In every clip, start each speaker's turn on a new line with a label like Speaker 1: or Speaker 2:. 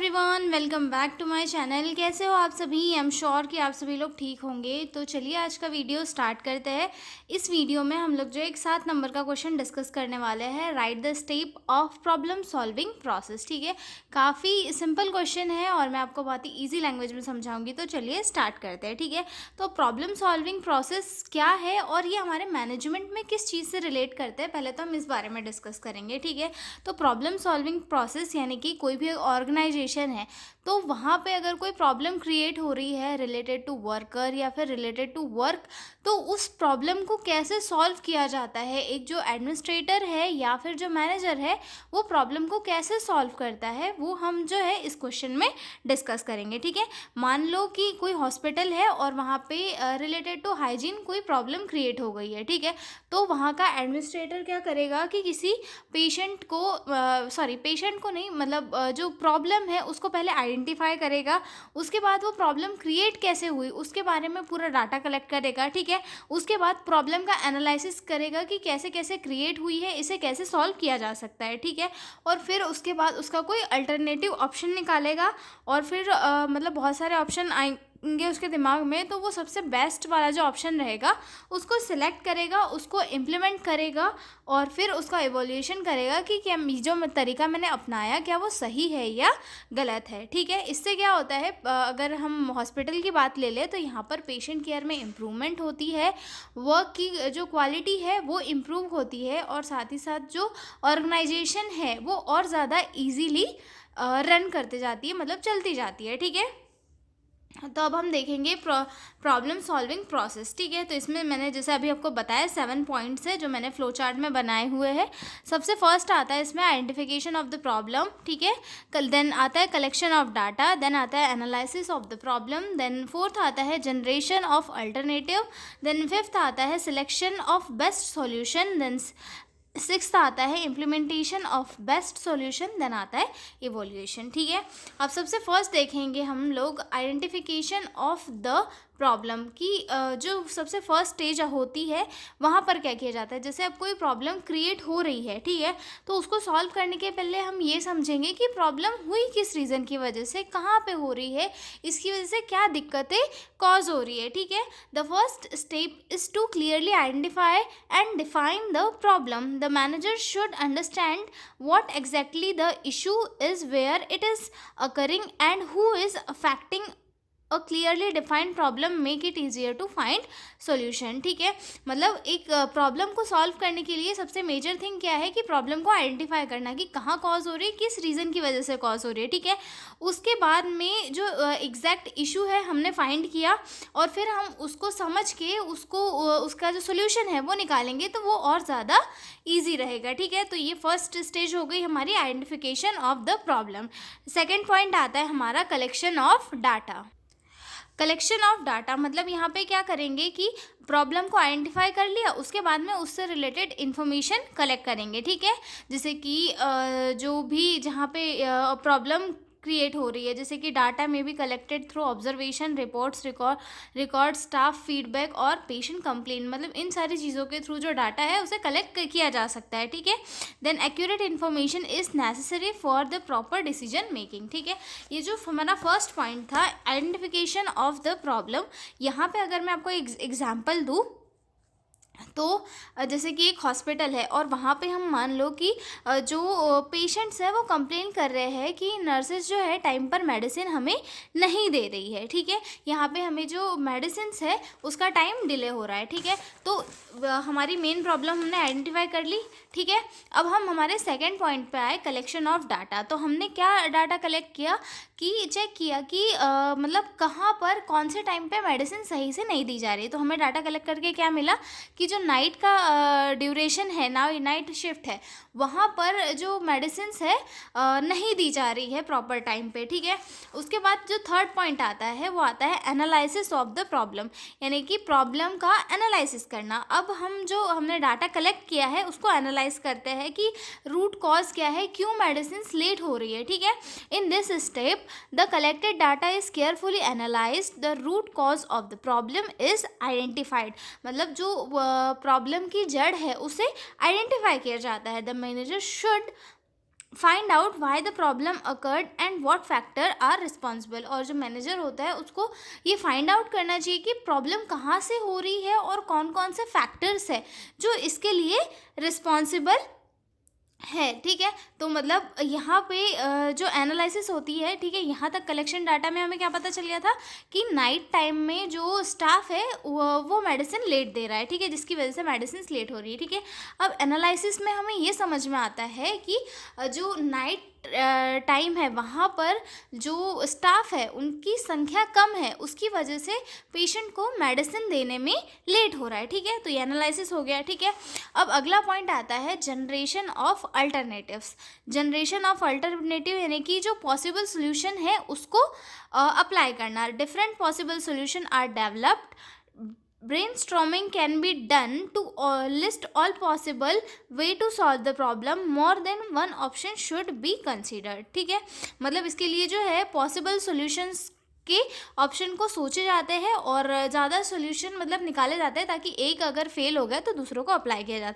Speaker 1: Everyone, welcome back to my channel. कैसे हो आप सभी? आई एम श्योर कि आप सभी लोग ठीक होंगे। तो चलिए आज का वीडियो स्टार्ट करते हैं। इस वीडियो में हम लोग जो एक 7 नंबर का क्वेश्चन डिस्कस करने वाले हैं, right the step of problem solving process. ठीक है, काफ़ी सिंपल क्वेश्चन है और मैं आपको बहुत ही ईजी लैंग्वेज में समझाऊंगी। तो चलिए स्टार्ट करते हैं। ठीक है, तो प्रॉब्लम सॉल्विंग प्रोसेस क्या है और ये हमारे मैनेजमेंट में किस चीज़ से रिलेट करते हैं, पहले तो हम इस बारे में डिस्कस करेंगे। ठीक है, तो प्रॉब्लम सॉल्विंग प्रोसेस यानी कि कोई भी ऑर्गेनाइजेशन है तो वहाँ पे अगर कोई प्रॉब्लम क्रिएट हो रही है रिलेटेड टू वर्कर या फिर रिलेटेड टू वर्क, तो उस प्रॉब्लम को कैसे सॉल्व किया जाता है। एक जो एडमिनिस्ट्रेटर है या फिर जो मैनेजर है वो प्रॉब्लम को कैसे सॉल्व करता है, वो हम जो है इस क्वेश्चन में डिस्कस करेंगे। ठीक है, मान लो कि कोई हॉस्पिटल है और वहाँ पे रिलेटेड टू हाइजीन कोई प्रॉब्लम क्रिएट हो गई है। ठीक है, तो वहाँ का एडमिनिस्ट्रेटर क्या करेगा कि किसी पेशेंट को पेशेंट को नहीं, मतलब जो प्रॉब्लम है उसको पहले आइडेंटिफाई करेगा। उसके बाद वो प्रॉब्लम क्रिएट कैसे हुई उसके बारे में पूरा डाटा कलेक्ट करेगा। ठीक है, उसके बाद प्रॉब्लम का एनालिसिस करेगा कि कैसे कैसे क्रिएट हुई है, इसे कैसे सॉल्व किया जा सकता है। ठीक है, और फिर उसके बाद उसका कोई अल्टरनेटिव ऑप्शन निकालेगा और फिर मतलब बहुत सारे ऑप्शन आएंगे उसके दिमाग में, तो वो सबसे बेस्ट वाला जो ऑप्शन रहेगा उसको सिलेक्ट करेगा, उसको इम्प्लीमेंट करेगा और फिर उसका इवोल्यूशन करेगा कि क्या जो तरीका मैंने अपनाया क्या वो सही है या गलत है। ठीक है, इससे क्या होता है, अगर हम हॉस्पिटल की बात ले लें तो यहाँ पर पेशेंट केयर में इम्प्रूवमेंट होती है, वर्क की जो क्वालिटी है वो इम्प्रूव होती है और साथ ही साथ जो ऑर्गेनाइजेशन है वो और ज़्यादा ईजीली रन करते जाती है, मतलब चलती जाती है। ठीक है, तो अब हम देखेंगे प्रॉब्लम सॉल्विंग प्रोसेस। ठीक है, तो इसमें मैंने जैसे अभी आपको बताया 7 पॉइंट्स है जो मैंने फ्लो चार्ट में बनाए हुए हैं। सबसे फर्स्ट आता है इसमें आइडेंटिफिकेशन ऑफ द प्रॉब्लम। ठीक है, देन आता है कलेक्शन ऑफ डाटा, देन आता है analysis of the problem, then fourth आता है generation of alternative, then fifth आता है selection of best solution, then sixth आता है implementation of best solution, then आता है इवोल्यूशन। ठीक है, अब सबसे फर्स्ट देखेंगे हम लोग आइडेंटिफिकेशन ऑफ द प्रॉब्लम की जो सबसे फर्स्ट स्टेज होती है वहाँ पर क्या किया जाता है। जैसे अब कोई प्रॉब्लम क्रिएट हो रही है, ठीक है, तो उसको सॉल्व करने के पहले हम ये समझेंगे कि प्रॉब्लम हुई किस रीज़न की वजह से, कहाँ पे हो रही है, इसकी वजह से क्या दिक्कतें कॉज हो रही है। ठीक है, the first step is to clearly identify and define the problem. The manager should understand what exactly the issue is, where it is occurring and who is affecting a clearly defined problem make it easier to find solution। ठीक है, मतलब एक problem को solve करने के लिए सबसे major thing क्या है कि प्रॉब्लम को आइडेंटिफाई करना कि कहाँ कॉज हो रही है, किस रीज़न की वजह से कॉज हो रही है। ठीक है, उसके बाद में जो एग्जैक्ट इशू है हमने फाइंड किया और फिर हम उसको समझ के उसको उसका जो सोल्यूशन है वो निकालेंगे तो वो और ज़्यादा ईजी रहेगा। ठीक है, तो ये फर्स्ट स्टेज हो गई हमारी identification of the problem. Second point आता है हमारा collection of data. Collection of data मतलब यहाँ पे क्या करेंगे कि प्रॉब्लम को आइडेंटिफाई कर लिया, उसके बाद में उससे रिलेटेड इन्फॉर्मेशन कलेक्ट करेंगे। ठीक है, जैसे कि जो भी जहाँ पे प्रॉब्लम क्रिएट हो रही है, जैसे कि डाटा में भी collected through observation, reports, record, staff feedback और पेशेंट कंप्लेन, मतलब इन सारी चीज़ों के थ्रू जो डाटा है उसे कलेक्ट किया जा सकता है। ठीक है, then accurate information is necessary for the proper decision making. ठीक है, ये जो हमारा फर्स्ट पॉइंट था आइडेंटिफिकेशन ऑफ द प्रॉब्लम, यहाँ पे अगर मैं आपको एग्जाम्पल दूँ तो जैसे कि एक हॉस्पिटल है और वहाँ पे हम मान लो कि जो पेशेंट्स है वो कंप्लेन कर रहे हैं कि नर्सेज जो है टाइम पर मेडिसिन हमें नहीं दे रही है। ठीक है, यहाँ पे हमें जो मेडिसिन्स है उसका टाइम डिले हो रहा है। ठीक है, तो हमारी मेन प्रॉब्लम हमने आइडेंटिफाई कर ली। ठीक है, अब हम हमारे सेकेंड पॉइंट पे आए, कलेक्शन ऑफ डाटा। तो हमने क्या डाटा कलेक्ट किया कि चेक किया कि मतलब कहाँ पर कौन से टाइम पे मेडिसिन सही से नहीं दी जा रही। तो हमें डाटा कलेक्ट करके क्या मिला कि जो नाइट का ड्यूरेशन है ना, नाइट शिफ्ट है, वहाँ पर जो मेडिसिन्स है नहीं दी जा रही है प्रॉपर टाइम पे। ठीक है, उसके बाद जो थर्ड पॉइंट आता है वो आता है एनालिसिस ऑफ द प्रॉब्लम, यानी कि प्रॉब्लम का एनालिसिस करना। अब हम जो हमने डाटा कलेक्ट किया है उसको एनालाइज करते हैं कि रूट कॉज क्या है, क्यों मेडिसिन्स लेट हो रही है। ठीक है, in this step the collected data is carefully analyse, the root cause of the problem is identified, मतलब जो प्रॉब्लम की जड़ है उसे आइडेंटिफाई किया जाता है। The manager should find out why the problem occurred and what factor are responsible. और जो मैनेजर होता है उसको ये फाइंड आउट करना चाहिए कि प्रॉब्लम कहाँ से हो रही है और कौन कौन से फैक्टर्स है जो इसके लिए रिस्पॉन्सिबल है। ठीक है, तो मतलब यहाँ पे जो एनालिसिस होती है, ठीक है, यहाँ तक कलेक्शन डाटा में हमें क्या पता चल गया था कि नाइट टाइम में जो स्टाफ है वो मेडिसिन लेट दे रहा है, ठीक है, जिसकी वजह से मेडिसिन लेट हो रही है। ठीक है, अब एनालिसिस में हमें ये समझ में आता है कि जो नाइट टाइम है वहाँ पर जो स्टाफ है उनकी संख्या कम है, उसकी वजह से पेशेंट को मेडिसिन देने में लेट हो रहा है। ठीक है, तो ये एनालिसिस हो गया। ठीक है, अब अगला पॉइंट आता है generation of alternatives. Generation of alternative यानी कि जो पॉसिबल सोल्यूशन है उसको अप्लाई करना। Different possible solution are developed. Brainstorming can be done to list all possible way to solve the problem. More than one option should be considered. ठीक है, मतलब इसके लिए जो है पॉसिबल सॉल्यूशंस के ऑप्शन को सोचे जाते हैं और ज़्यादा सॉल्यूशन मतलब निकाले जाते हैं ताकि एक अगर फेल हो गया तो दूसरों को अप्लाई किया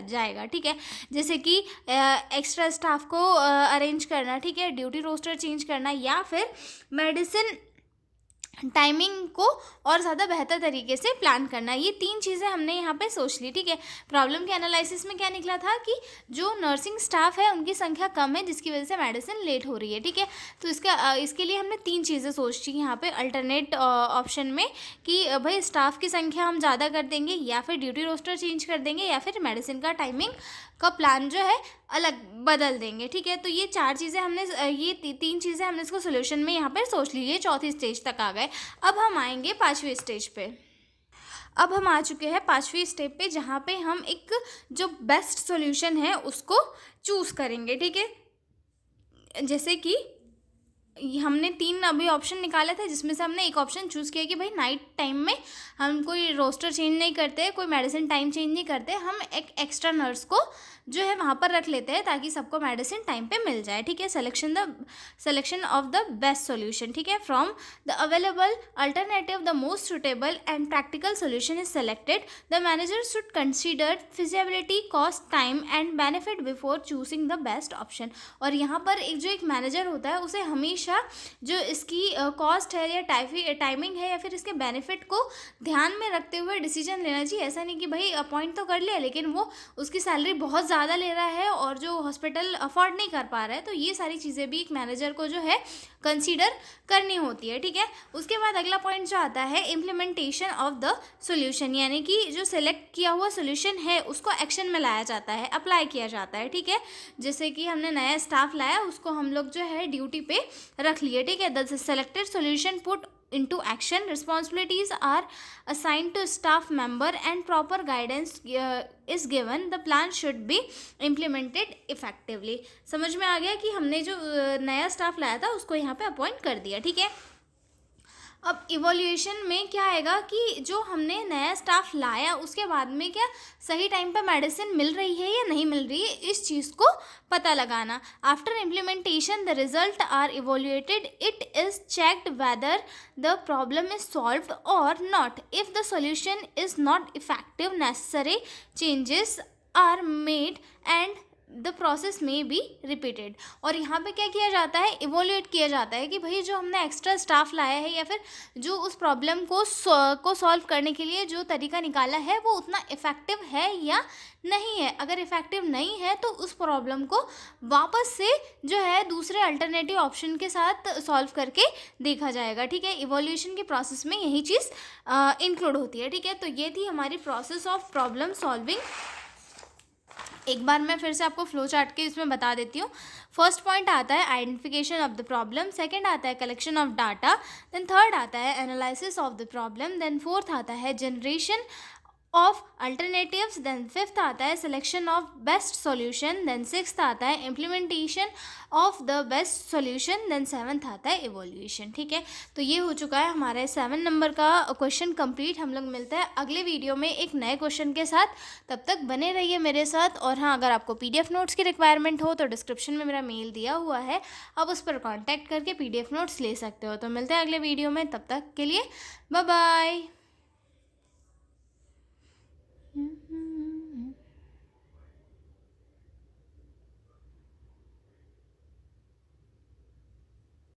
Speaker 1: जाएगा। ठीक है, जैसे कि एक्स्ट्रा स्टाफ को अरेंज करना, ठीक है, ड्यूटी रोस्टर चेंज करना, या फिर मेडिसिन टाइमिंग को और ज़्यादा बेहतर तरीके से प्लान करना। ये तीन चीज़ें हमने यहाँ पे सोच ली। ठीक है, प्रॉब्लम के एनालिसिस में क्या निकला था कि जो नर्सिंग स्टाफ है उनकी संख्या कम है जिसकी वजह से मेडिसिन लेट हो रही है। ठीक है, तो इसके लिए हमने तीन चीज़ें सोची यहाँ पे अल्टरनेट ऑप्शन में कि भाई स्टाफ की संख्या हम ज़्यादा कर देंगे, या फिर ड्यूटी रोस्टर चेंज कर देंगे, या फिर मेडिसिन का टाइमिंग का प्लान जो है अलग बदल देंगे। ठीक है, तो ये चार चीज़ें हमने तीन चीज़ें हमने इसको सोल्यूशन में यहाँ पर सोच ली। ये चौथी स्टेज तक आ गए। अब हम आएंगे पाँचवीं स्टेज पे। अब हम आ चुके हैं पाँचवीं स्टेप पे, जहाँ पे हम एक जो बेस्ट सॉल्यूशन है उसको चूज़ करेंगे। ठीक है, जैसे कि हमने तीन अभी ऑप्शन निकाले थे जिसमें से हमने एक ऑप्शन चूज़ किया कि भाई नाइट टाइम में हम कोई रोस्टर चेंज नहीं करते, कोई मेडिसिन टाइम चेंज नहीं करते, हम एक एक्स्ट्रा नर्स को जो है वहाँ पर रख लेते हैं ताकि सबको मेडिसिन टाइम पे मिल जाए। ठीक है, selection of the best solution. ठीक है, from the available alternative the most suitable and practical solution is selected. The manager should consider feasibility, cost, time and benefit before choosing the best option. और यहाँ पर एक manager होता है उसे हमेशा जो इसकी कॉस्ट है या टाइमिंग है या फिर इसके बेनिफिट को ध्यान में रखते हुए डिसीजन लेना चाहिए। ऐसा नहीं कि भाई अपॉइंट तो कर लिया लेकिन वो उसकी सैलरी बहुत ज़्यादा ले रहा है और जो हॉस्पिटल अफोर्ड नहीं कर पा रहा है, तो ये सारी चीज़ें भी एक मैनेजर को जो है कंसीडर करनी होती है। ठीक है, उसके बाद अगला पॉइंट जो आता है इम्प्लीमेंटेशन ऑफ द सॉल्यूशन, यानी कि जो सिलेक्ट किया हुआ सॉल्यूशन है उसको एक्शन में लाया जाता है, अप्लाई किया जाता है। ठीक है, जैसे कि हमने नया स्टाफ लाया, उसको हम लोग जो है ड्यूटी पे रख लिए। ठीक है, the selected solution put into action, responsibilities are assigned to staff member and proper guidance is given. The plan should be implemented effectively. समझ में आ गया कि हमने जो नया स्टाफ लाया था उसको यहाँ पे अपॉइंट कर दिया। ठीक है, अब इवोल्यूशन में क्या आएगा कि जो हमने नया स्टाफ लाया उसके बाद में क्या सही टाइम पे मेडिसिन मिल रही है या नहीं मिल रही है, इस चीज़ को पता लगाना। After implementation the result are evaluated, it is checked whether the problem is solved और not. If the solution is not effective, necessary changes are made and the process may be repeated. और यहाँ पे क्या किया जाता है, इवोल्यूएट किया जाता है कि भाई जो हमने एक्स्ट्रा स्टाफ लाया है या फिर जो उस प्रॉब्लम को सॉल्व करने के लिए जो तरीका निकाला है वो उतना इफ़ेक्टिव है या नहीं है। अगर इफ़ेक्टिव नहीं है तो उस प्रॉब्लम को वापस से जो है दूसरे अल्टरनेटिव ऑप्शन के साथ सॉल्व करके देखा जाएगा। ठीक है, इवोल्यूशन के प्रोसेस में यही चीज़ इंक्लूड होती है। ठीक है, तो ये थी हमारी प्रोसेस ऑफ प्रॉब्लम सॉल्विंग। एक बार मैं फिर से आपको फ्लो चार्ट के इसमें बता देती हूँ। फर्स्ट पॉइंट आता है identification of the problem, second आता है collection of data, then third आता है analysis of the problem, then fourth आता है generation of alternatives, then fifth आता है selection of best solution, then sixth आता है implementation of the best solution, then seventh आता है इवोल्यूशन। ठीक है, तो ये हो चुका है हमारा 7 नंबर का क्वेश्चन कंप्लीट। हम लोग मिलते हैं अगले वीडियो में एक नए क्वेश्चन के साथ, तब तक बने रहिए मेरे साथ। और हाँ, अगर आपको PDF नोट्स की रिक्वायरमेंट हो तो डिस्क्रिप्शन में मेरा मेल दिया हुआ है, आप उस पर कॉन्टैक्ट करके PDF नोट्स ले सकते हो। तो मिलते हैं अगले वीडियो में, तब तक के लिए बाय बाय।